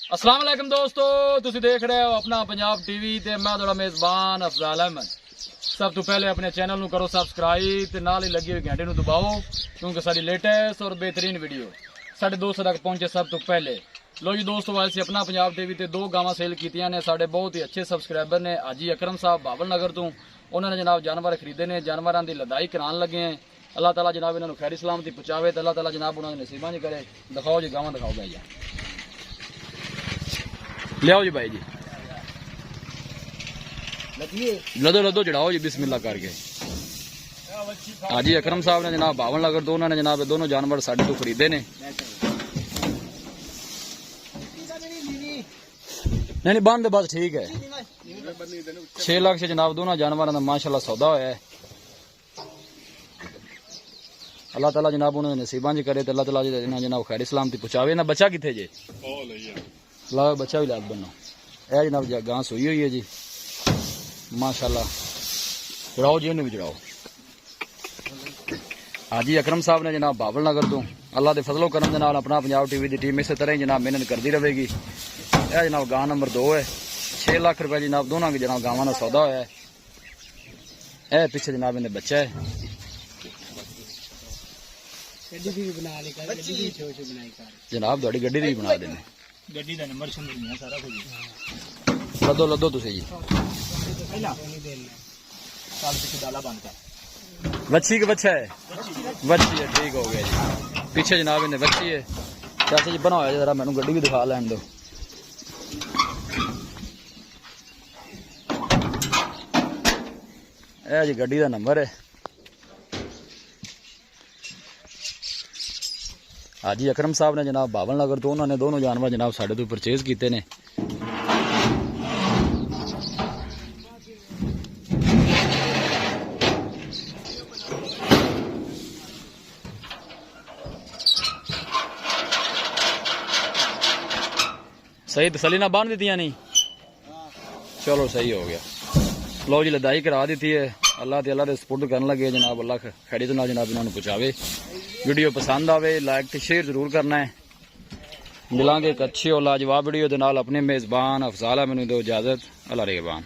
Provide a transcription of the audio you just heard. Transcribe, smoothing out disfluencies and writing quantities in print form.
अस्सलाम वालेकुम दोस्तों, तुसी देख रहे हो अपना पंजाब टीवी ते मैं थोड़ा मेजबान अफजाल अहमद। सब तो पहले अपने चैनल नू करो सबसक्राइब ते नाल ही लगी हुई घंटे नू दबाओ क्योंकि सारी लेटेस्ट और बेहतरीन वीडियो साढ़े दोस्तों तक पहुंचे सब तो पहले। लो जी दोस्तों, वैसे अपना पंजाब टीवी ते 2 गावां सेल कीतियां ने। साढ़े बहुत ही अच्छे सबसक्राइबर ने हाजी अकरम साहब बाबल नगर तो उन्होंने जनाब जानवर खरीदे ने, जानवरों की लदाई कराने लगे हैं। अल्लाह ताला जनाब इन्होंने खैर सलामती पहुँचावे तो अल्लाह ताला जनाब उन्होंने नसीबा नहीं करे। दिखाओ जी गावां, दिखाओ भाई लियाओ जी भाई जी, लदो लदो चढ़ाओ जी बिस्मिल्लाह करके। हाजी अकरम साहब ने जनाब बावन नगर तो उन्होंने जनाब दोनों जानवर साढ़े तो खरीदे ने। नहीं बंद बस ठीक है। 6 लाख से जनाब दोनों जानवरों का माशाल्लाह सौदा होया है। अल्लाह ताला जनाब उन्होंने नसीबा जी करे तो अल्लाह ताला जनाब खैर सलामती पहुँचावे। ना बच्चा कितने जे लाओ, बच्चा भी लाग बनो। यह जनाब घास हुई है जी माशाल्लाह। चढ़ाओ जी, उन्हें भी चढ़ाओ। हाजी अकरम साहब ने जनाब बाबल नगर तो अल्लाह के फजलो करम के नाल अपना पंजाब टीवी की टीम इस तरह ही जनाब मेहनत करती रहेगी। यह जनाब गां नंबर 2 है। 6 लाख रुपए जनाब दोनों की जनाब गावां का सौदा होया है। यह पीछे जनाब इन्हें बच्चा है। जनाब थोड़ी गड्डी भी बना देने, गड्डी का नंबर सारा कुछ लदो लदो तुसी जी। बच्ची के बच्चा है, बच्ची है, ठीक हो गया जी। पीछे जनाब इन्हें बच्ची है। चाचा जी बनाया जरा मैनू गड्डी भी दिखा लैन दो। यह जी गड्डी का नंबर है। हाजी अकरम साहब ने जनाब बावन नगर तो उन्होंने दोनों जानवर जनाब साढ़े तो परचेज किए ने। सही तसली ना बांध दी नहीं, चलो सही हो गया। लो जी लदाई करा दी है। अल्लाह ते अल्लाह दे सपुर्द करन लगे जनाब। अल्लाह खैरी तो जनाब इन्होंने पहुँचावे। वीडियो पसंद आवे लाइक तो शेयर जरूर करना है। मिलांगे एक अच्छी और लाजवाब वीडियो के नाल। अपने मेजबान अफजाल अहमद नूं दो इजाजत। अल्लाह रहमान।